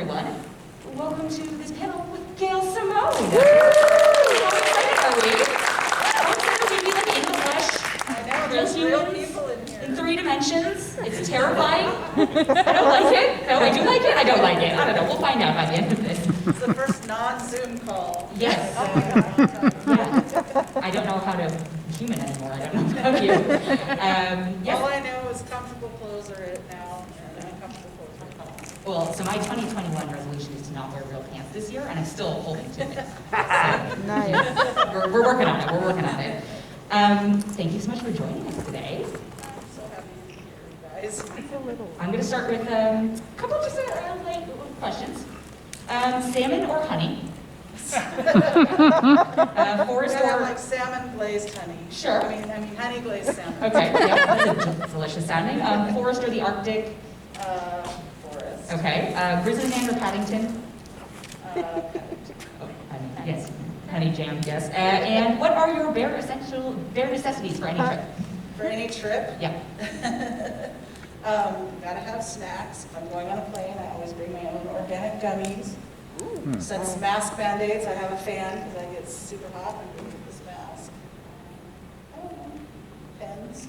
everyone. Welcome to this panel with Gail Simone. How excited are we? How excited to be like in the flesh. I know, there's real people in here. In 3 dimensions. It's terrifying. I don't like it. No, I do like it. I don't like it. I don't know. We'll find out by the end of this. It's the first non-Zoom call. Yes. Yeah. I don't know how to human anymore. I don't know about you. Yes. All I know is comfortable clothes are it now, and uncomfortable clothes are gone. Well, so my 2021 resolution is to not wear real pants this year, and I'm still holding to it. So, Nice. we're working on it. We're working on it. Thank you so much for joining us today. I'm so happy to be here, you guys. I'm going to start with a couple of just like questions. Salmon or honey? Forest I or like salmon glazed honey. Sure. I mean honey glazed salmon. okay, yep, that's delicious sounding. Forest or the Arctic? Forest. Okay. Grizzly Man or Paddington? Paddington. Oh, honey, yes. Honey jam, yes. And what are your bare necessities for any trip? For any trip, Yep. gotta have snacks. If I'm going on a plane, I always bring my own organic gummies. Since mask Band-Aids, I have a fan because I get super hot underneath this mask. I don't know, pens.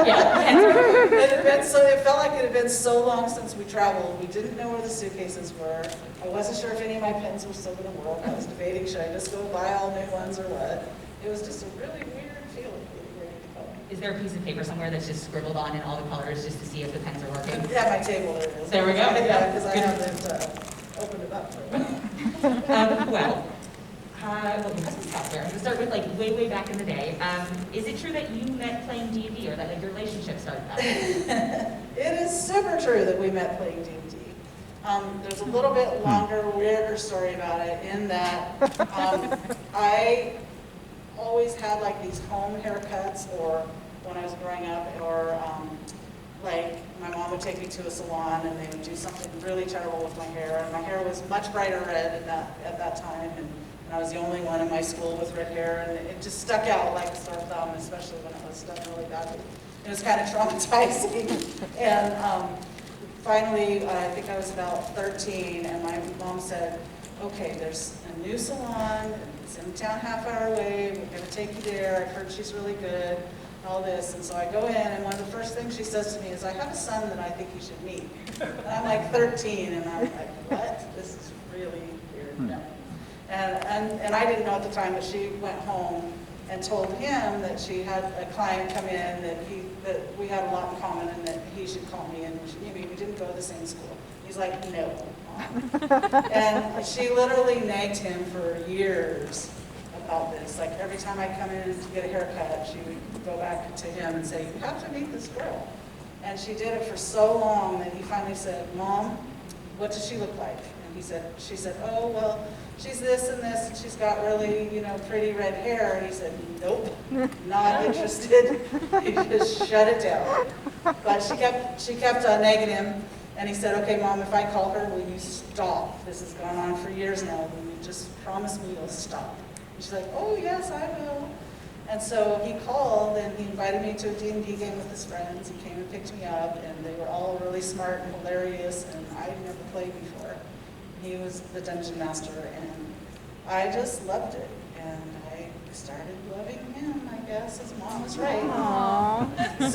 Yeah. It felt like it had been so long since we traveled. We didn't know where the suitcases were. I wasn't sure if any of my pens were still going to work. I was debating, should I just go buy all new ones or what? It was just a really weird feeling getting ready to go. Is there a piece of paper somewhere that's just scribbled on in all the colors just to see if the pens are working? Yeah, my table there it is. There we go. Yeah, because I Good. haven't opened it up for a while. Well, your husband's out there. I'm going to start with like way back in the day. Is it true that you met playing D&D or that like your relationship started that way? It is super true that we met playing D&D. There's a little bit longer, weirder story about it in that I always had like these home haircuts, or when I was growing up, or like my mom would take me to a salon and they would do something really terrible with my hair, and my hair was much brighter red at that time, and I was the only one in my school with red hair, and it just stuck out like a sore thumb, especially when it was done really badly. It was kind of traumatizing. And finally, I think I was about 13, and my mom said, okay, there's a new salon, it's in town half hour away, we're gonna take you there, I've heard she's really good, all this. And so I go in, and one of the first things she says to me is, I have a son that I think you should meet. And I'm like 13, and I'm like, what? This is really weird. No. And I didn't know at the time, but she went home and told him that she had a client come in, that we had a lot in common, and that he should call me. And we didn't go to the same school. He's like, no, Mom. And she literally nagged him for years about this. Like every time I come in to get a haircut, she would go back to him and say, you have to meet this girl. And she did it for so long that he finally said, Mom, what does she look like? And she said, oh, well, she's this and this, and she's got really, pretty red hair. And he said, nope, not interested. He just shut it down. But she kept nagging him, and he said, okay, Mom, if I call her, will you stop? This has gone on for years now. Will you just promise me you'll stop? And she's like, oh, yes, I will. And so he called, and he invited me to a D&D game with his friends. He came and picked me up, and they were all really smart and hilarious, and I'd never played before. He was the dungeon master, and I just loved it. And I started loving him, I guess. His mom was right. Aww. He's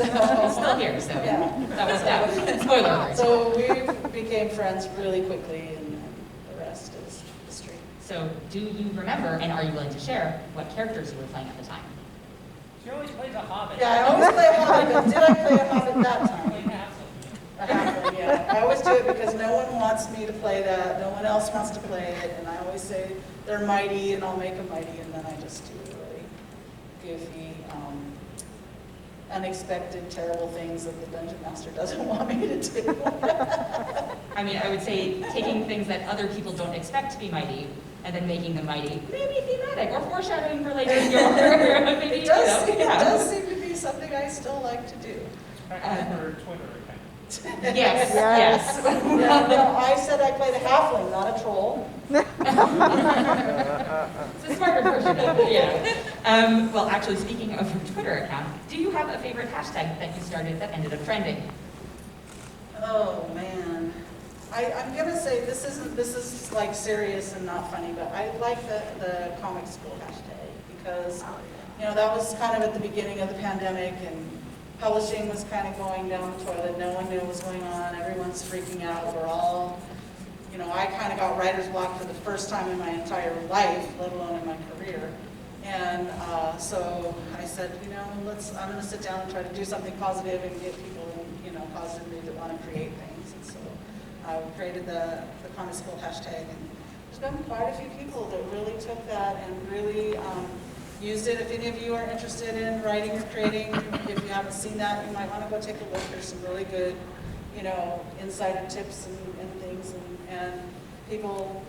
still here, so Yeah. that was that. Spoiler alert. So we became friends really quickly, and the rest is history. So do you remember, and are you willing to share, what characters you were playing at the time? She always plays a hobbit. Yeah, I always play a hobbit, but did I play a hobbit that time? Play half of A halfling, yeah. I always do it because no one wants me to play that. No one else wants to play it. And I always say they're mighty, and I'll make them mighty. And then I just do really goofy, unexpected, terrible things that the dungeon master doesn't want me to do. I mean, I would say taking things that other people don't expect to be mighty and then making them mighty, maybe thematic or foreshadowing for later in your maybe, It does yeah. seem to be something I still like to do. Back on her Twitter account. Yes, Yes. Yeah, no, I said I played a halfling, not a troll. It's a smarter version of it, yeah. Well, actually, speaking of your Twitter account, do you have a favorite hashtag that you started that ended up trending? Oh, man. I'm gonna say, this is like serious and not funny, but I like the comic school hashtag, because, you know, that was kind of at the beginning of the pandemic, and publishing was kind of going down the toilet, no one knew what was going on, everyone's freaking out, we're all, you know, I kind of got writer's block for the first time in my entire life, let alone in my career. And so I said, you know, I'm going to sit down and try to do something positive and get people in, you know, positive mood that want to create things. And so I created the comic school hashtag, and there's been quite a few people that really took that and really used it. If any of you are interested in writing or creating, if you haven't seen that, you might want to go take a look. There's some really good, you know, insider tips and things, and people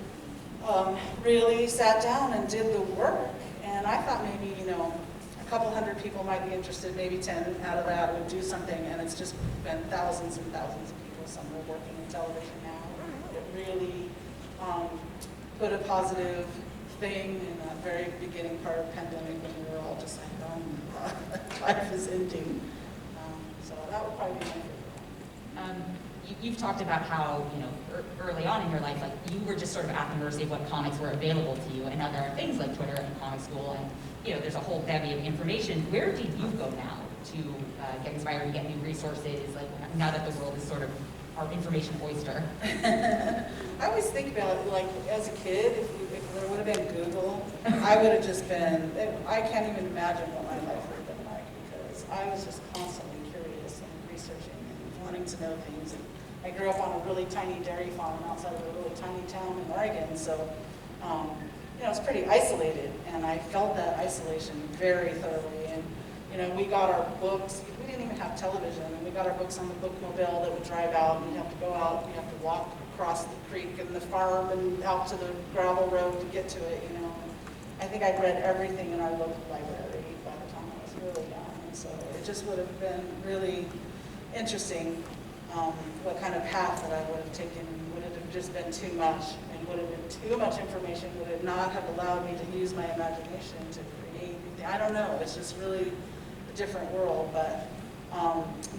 really sat down and did the work. And I thought maybe, you know, a couple hundred people might be interested, maybe 10 out of that would do something, and it's just been thousands and thousands of people. Some are working in television now. It really put a positive thing in that very beginning part of the pandemic when we were all just like, life is ending. So that would probably be my favorite one. You've talked about how, you know, early on in your life, like, you were just sort of at the mercy of what comics were available to you, and now there are things like Twitter and comic school, and, you know, there's a whole bevy of information. Where do you go now to get inspired, to get new resources, like, now that the world is sort of our information oyster? I always think about it, like, as a kid, if there would have been Google, I would have just been, I can't even imagine what my life would have been like, because I was just constantly curious and researching and wanting to know things. And I grew up on a really tiny dairy farm outside of a really tiny town in Oregon, so you know, it's pretty isolated, and I felt that isolation very thoroughly. And you know, we got our books. We didn't even have television, and we got our books on the bookmobile that would drive out, and you'd have to go out, and you have to walk across the creek and the farm and out to the gravel road to get to it. You know, I think I'd read everything in our local library by the time I was really young, and so it just would have been really interesting. What kind of path that I would have taken. Would it have just been too much, and would it have been too much information? Would it not have allowed me to use my imagination to create anything? I don't know. It's just really a different world. But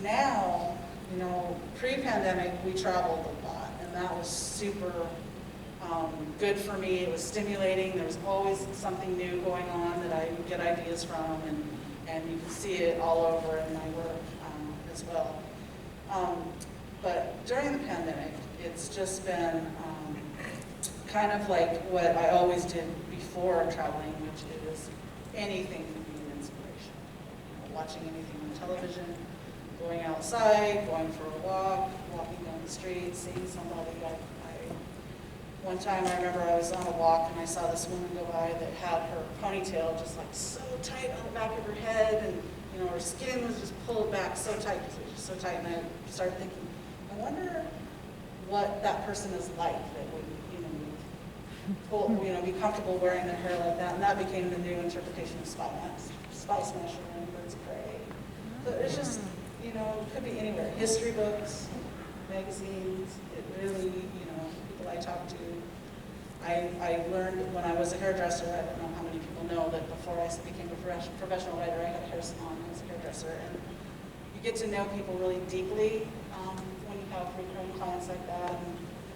now, you know, pre-pandemic, we traveled a lot, and that was super good for me. It was stimulating. There was always something new going on that I would get ideas from, and you can see it all over in my work as well. But during the pandemic, it's just been kind of like what I always did before traveling, which is anything can be an inspiration. You know, watching anything on television, going outside, going for a walk, walking down the street, seeing somebody. One time I remember I was on a walk and I saw this woman go by that had her ponytail just like so tight on the back of her head, and you know, her skin was just pulled back so tight because it was just so tight, and I started thinking, I wonder what that person is like that would, be comfortable wearing their hair like that. And that became the new interpretation of Spy Smasher and Birds of Prey. So it's just, it could be anywhere. History books, magazines, it really, people I talk to. I learned when I was a hairdresser, I don't know how many people know that before I became a professional writer, I had a hair salon as a hairdresser. And you get to know people really deeply when you have recurring clients like that.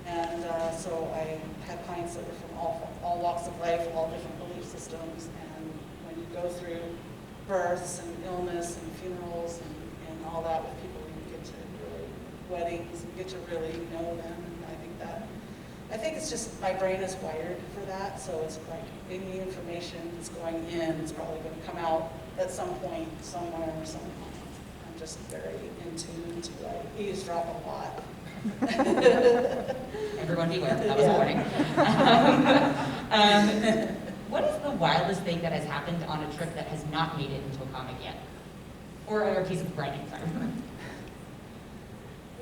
And so I had clients that were from all walks of life, all different belief systems. And when you go through births and illness and funerals and all that with people, you get to really, weddings, you get to really know them. And I think it's just my brain is wired for that. So it's like any information that's going in is probably going to come out at some point, somewhere, sometime. I'm just very in tune to eavesdrop a lot. Everyone beware, that was a warning. What is the wildest thing that has happened on a trip that has not made it into a comic yet? Or a piece of writing, sorry.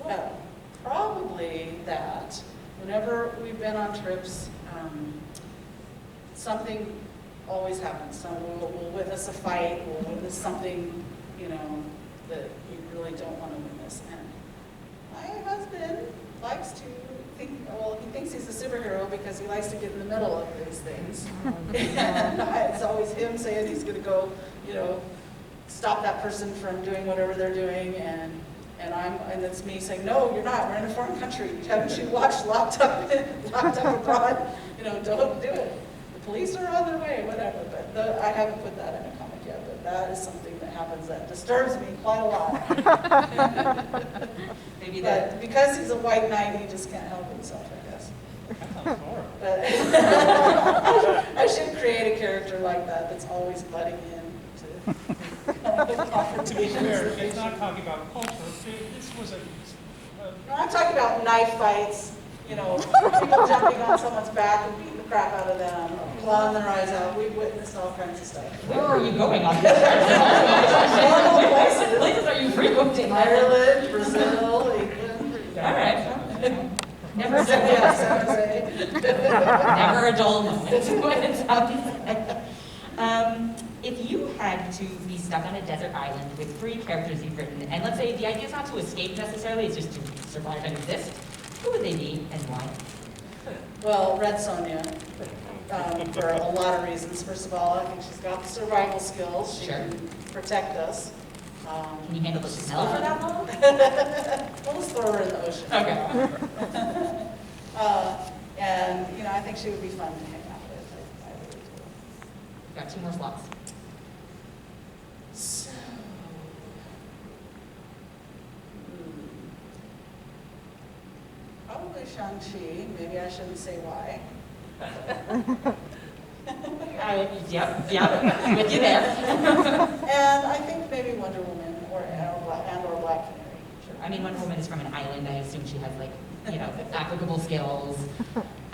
Well, probably that. Whenever we've been on trips, something always happens. We'll witness a fight, we'll witness something, that we really don't want to witness. And my husband likes to think, he thinks he's a superhero because he likes to get in the middle of these things. And it's always him saying he's going to go, stop that person from doing whatever they're doing. And and it's me saying, no, you're not, we're in a foreign country. Haven't you watched Locked Up Abroad? Don't do it. The police are on their way, whatever, but I haven't put that in a comic yet, but that is something that happens that disturbs me quite a lot. Maybe But because he's a white knight, he just can't help himself, I guess. That sounds horrible. But I should create a character like that that's always butting in to confrontations. He's not talking about culture. This was a No, I'm talking about knife fights, people jumping on someone's back and beating the crap out of them, clawing their eyes out. We've witnessed all kinds of stuff. Where are you going on this? What places are you frequenting? Ireland, Brazil, England. All right. Never, Yes, never a dull moment. What it sounds like. If you had to be stuck on a desert island with 3 characters you've written, and let's say the idea is not to escape necessarily, it's just to survive and exist, who would they be and why? Well, Red Sonja, for a lot of reasons. First of all, I think she's got the survival skills. She Sure. can protect us. Can you handle the smell for that long? We'll just throw her in the ocean. Okay. And, I think she would be fun to hang out with. I really do. We've got 2 more slots. So, probably Shang-Chi. Maybe I shouldn't say why. Yep, with you there. And I think maybe Wonder Woman or Black Canary. Sure. I mean, Wonder Woman is from an island. I assume she has, applicable skills.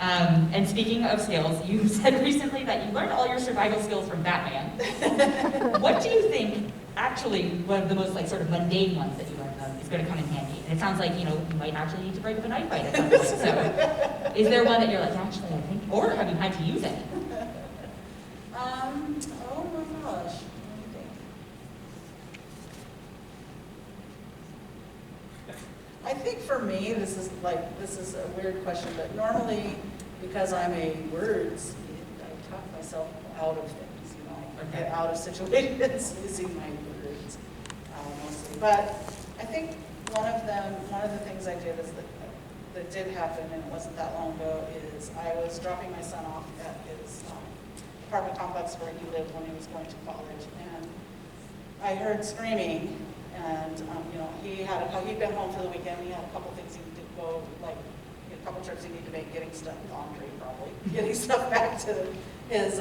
And speaking of skills, you said recently that you learned all your survival skills from Batman. What do you think, actually, one of the most, sort of mundane ones that you learned is going to come in handy? And it sounds like, you might actually need to break up a knife fight at some point. So, is there one that you're like, actually, I think, or have you had to use it? Oh my gosh. Let me think. I think for me, this is a weird question, but normally, because I'm a wordsmith, I talk myself out of things, I get out of situations using my words mostly. But I think one of the things I did that did happen, and it wasn't that long ago, is I was dropping my son off at his apartment complex where he lived when he was going to college, and I heard screaming. And, he'd been home for the weekend. He had a couple things he needed to go, a couple trips he needed to make, getting stuff, laundry probably, getting stuff back to his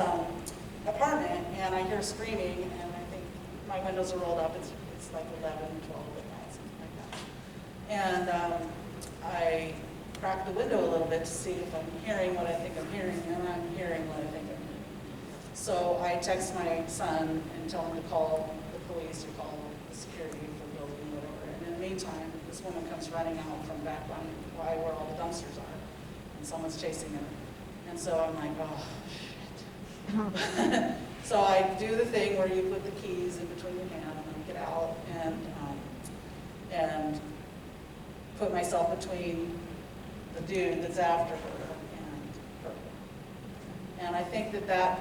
apartment. And I hear screaming, and I think my windows are rolled up. It's like 11, 12 at night, something like that. And I crack the window a little bit to see if I'm hearing what I think I'm hearing, and I'm hearing what I think I'm hearing. So I text my son and tell him to call the police or call security for the building, whatever. And in the meantime, this woman comes running out from back by where all the dumpsters are, and someone's chasing her. And so I'm like, oh, shit. So I do the thing where you put the keys in between your hand and I get out and put myself between the dude that's after her and her. And I think that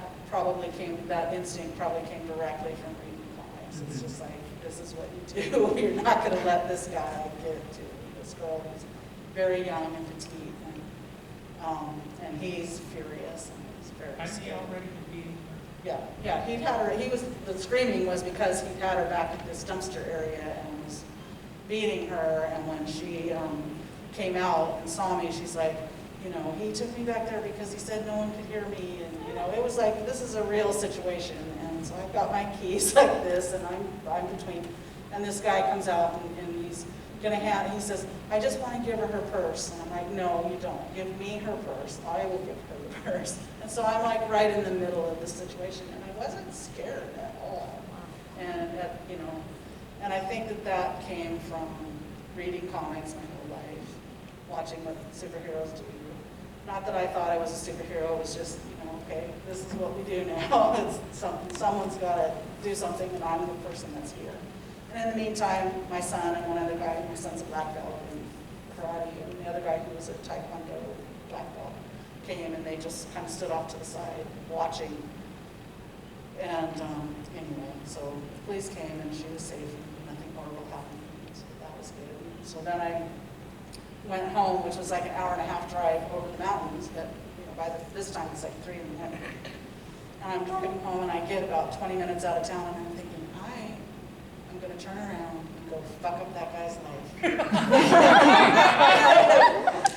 instinct probably came directly from reading comics. It's just like, this is what you do. You're not going to let this guy get to this girl who's very young and petite, and he's furious and he's very Has he scared. already been beating her? Yeah, he'd had her, the screaming was because he'd had her back at this dumpster area and was beating her, and when she came out and saw me, she's like, he took me back there because he said no one could hear me, and it was like, this is a real situation. And so I've got my keys like this, and I'm between, and this guy comes out and he's gonna he says, I just want to give her her purse. And I'm like, no, you don't. Give me her purse. I will give her the purse. And so I'm like right in the middle of this situation, and I wasn't scared at all. And I think that came from reading comics my whole life, watching what superheroes do. Not that I thought I was a superhero, it was just, okay, this is what we do now. Someone's got to do something, and I'm the person that's here. And in the meantime, my son and one other guy, my son's a black belt in karate, and the other guy who was a taekwondo black belt came, and they just kind of stood off to the side watching. And anyway, so the police came, and she was safe, and nothing horrible happened. So that was good. So then I went home, which was like an hour and a half drive over the mountains, but by this time it's like 3 in the morning. And I'm driving home and I get about 20 minutes out of town and I'm thinking, I'm going to turn around and go fuck up that guy's life.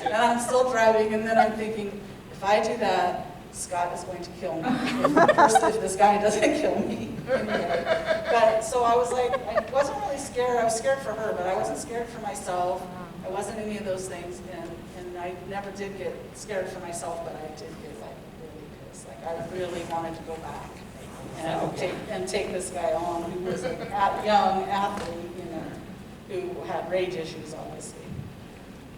And I'm still driving and then I'm thinking, if I do that, Scott is going to kill me. If this guy doesn't kill me. But so I was like, I wasn't really scared. I was scared for her, but I wasn't scared for myself. I wasn't any of those things, and I never did get scared for myself, but I did get like really pissed. Like I really wanted to go back and take this guy on, who was a young athlete, who had rage issues, obviously.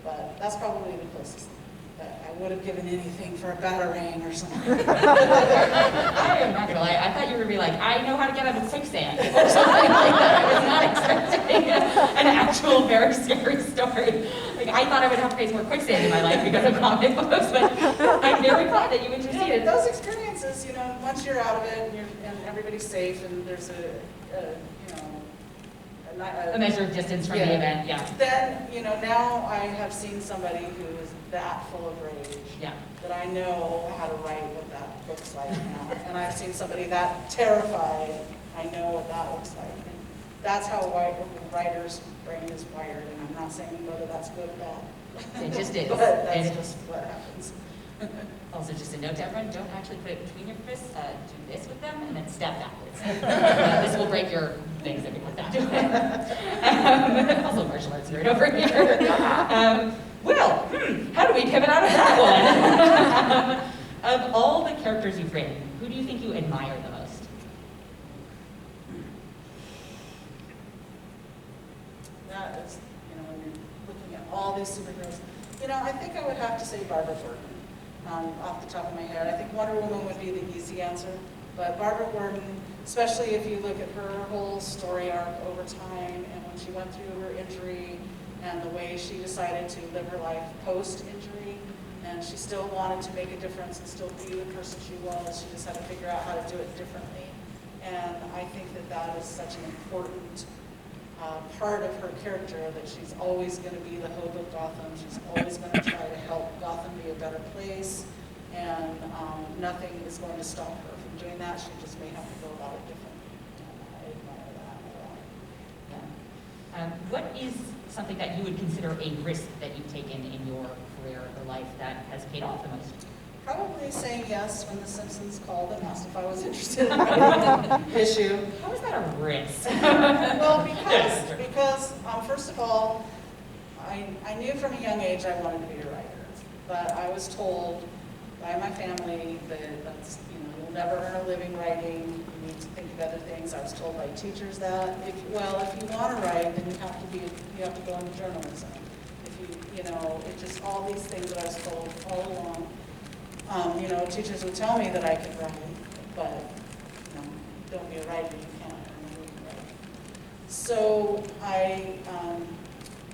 But that's probably the closest thing. But I would have given anything for a batarang or something. I am not gonna lie, I thought you were gonna be like, I know how to get out of quicksand, or something like that. I was not expecting an actual very scary story. Like, I thought I would have to face more quicksand in my life because of comic books, but I'm very glad that you interceded. Those experiences, once you're out of it and everybody's safe and there's a measure of distance from the event, yeah. Then, now I have seen somebody who is that full of rage. Yeah. That I know how to write what that looks like now. And I've seen somebody that terrified, I know what that looks like. And that's how a writer's brain is wired. And I'm not saying whether that's good or bad. It just is. But that's just what happens. Also, just a note to everyone, don't actually put it between your fists, do this with them, and then step backwards. This will break your things if you put that. Also, martial arts nerd over here. Well, how do we pivot out of that one? Of all the characters you've written, who do you think you admire the most? That is, when you're looking at all these superheroes, I think I would have to say Barbara Gordon. Off the top of my head. I think Wonder Woman would be the easy answer, but Barbara Gordon, especially if you look at her whole story arc over time and when she went through her injury and the way she decided to live her life post-injury, and she still wanted to make a difference and still be the person she was. She just had to figure out how to do it differently. And I think that is such an important part of her character, that she's always going to be the hope of Gotham. She's always going to try to help Gotham be a better place, and nothing is going to stop her from doing that. She just may have to go about it differently. And I admire that a lot. Yeah. What is something that you would consider a risk that you've taken in your career or life that has paid off the most? Probably saying yes when The Simpsons called and asked if I was interested in writing an issue. How is that a risk? Well, because first of all, I knew from a young age I wanted to be a writer, but I was told by my family that you'll never earn a living writing. You need to think of other things. I was told by teachers that if you want to write, then you have to go into journalism. It's just all these things that I was told all along. Teachers would tell me that I could write, but don't be a writer, you can't earn a living writing. So I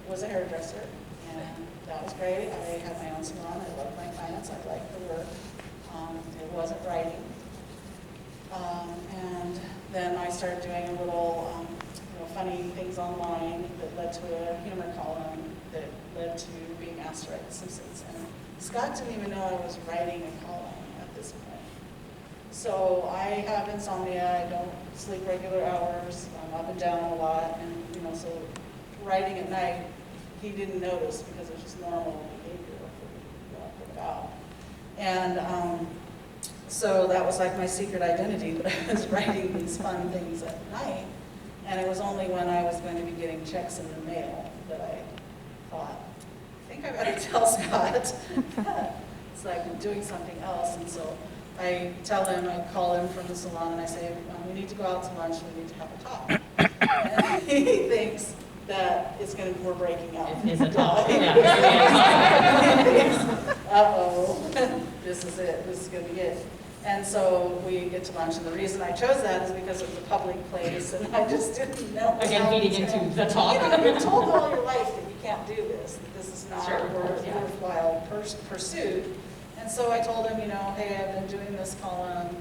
was a hairdresser, and that was great. I had my own salon. I loved my clients. I liked the work. It wasn't writing. And then I started doing a little funny things online that led to a humor column that led to being asked to write The Simpsons. And Scott didn't even know I was writing a column at this point. So I have insomnia. I don't sleep regular hours. I'm up and down a lot, and so writing at night, he didn't notice because it's just normal behavior for about. And so that was like my secret identity, that I was writing these fun things at night. And it was only when I was going to be getting checks in the mail that I thought, I think I better tell Scott. It's like I'm doing something else. And so I tell him, I call him from the salon and I say, we need to go out to lunch, we need to have a talk. And he thinks that we're breaking up. It's a talk. He thinks, uh-oh, this is it, this is going to be it. And so we get to lunch, and the reason I chose that is because it was a public place, and I just didn't know. Again, feeding into the talk. You're told all your life that you can't do this, that this is not a worthwhile pursuit. And so I told him, hey, I've been doing this column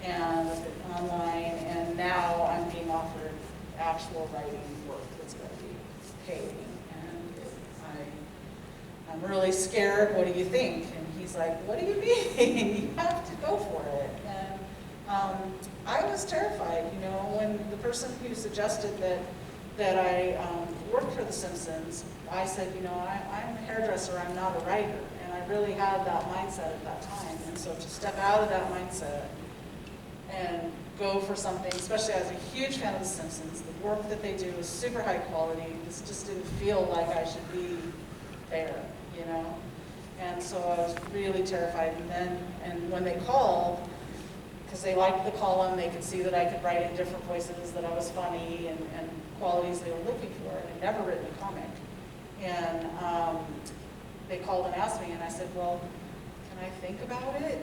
and online, and now I'm being offered actual writing work that's going to be paid. And I'm really scared, what do you think? And he's like, what do you mean? You have to go for it. And I was terrified, you know, when the person who suggested that I work for The Simpsons, I said, you know, I'm a hairdresser, I'm not a writer. And I really had that mindset at that time. And so to step out of that mindset and go for something, especially as a huge fan of The Simpsons, the work that they do is super high quality. This just didn't feel like I should be there, you know? And so I was really terrified. And when they called, because they liked the column, they could see that I could write in different voices, that I was funny, and qualities they were looking for. And I'd never written a comic. And they called and asked me, and I said, well, can I think about it?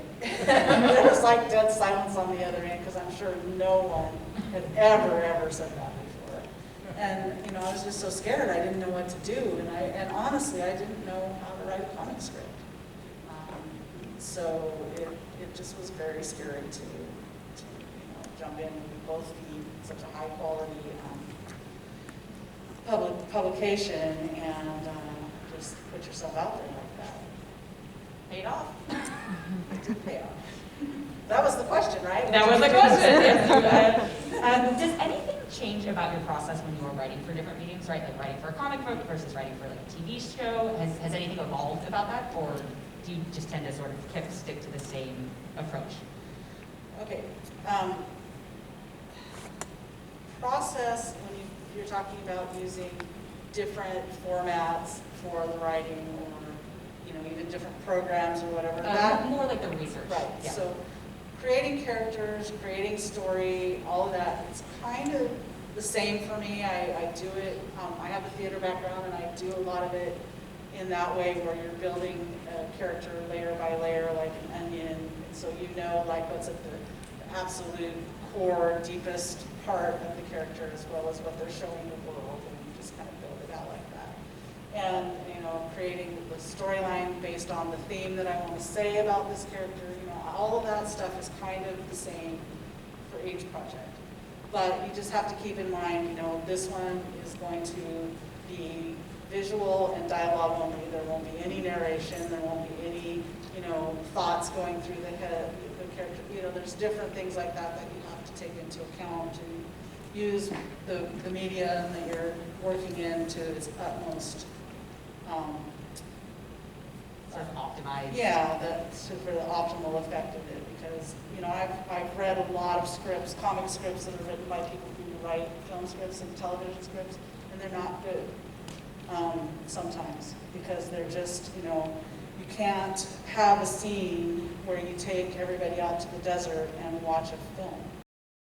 There was like dead silence on the other end, because I'm sure no one had ever said that before. And, you know, I was just so scared. I didn't know what to do. And honestly, I didn't know how to write a comic script. So it just was very scary to jump in. We both need such a high quality publication and just put yourself out there like that. Paid off. It did pay off. That was the question, right? That was the question. Yes. Does anything change about your process when you are writing for different mediums, right? Like writing for a comic book versus writing for like a TV show? Has anything evolved about that, or do you just tend to sort of stick to the same approach? Okay. Process, when you're talking about using different formats for the writing, or even different programs or whatever. More like the research. Right. Yeah. So creating characters, creating story, all of that, it's kind of the same for me. I do it, I have a theater background, and I do a lot of it in that way, where you're building a character layer by layer like an onion, so you know like what's at the absolute core, deepest part of the character, as well as what they're showing the world, and you just kind of build it out like that. And creating the storyline based on the theme that I want to say about this character, all of that stuff is kind of the same for each project. But you just have to keep in mind, this one is going to be visual and dialogue only. There won't be any narration. There won't be any, thoughts going through the head of the character. There's different things like that you have to take into account and use the medium that you're working in to its utmost. Sort of optimized. Yeah, for the optimal effect of it, because I've read a lot of scripts, comic scripts that are written by people who write film scripts and television scripts, and they're not good sometimes, because they're just you can't have a scene where you take everybody out to the desert and watch a film.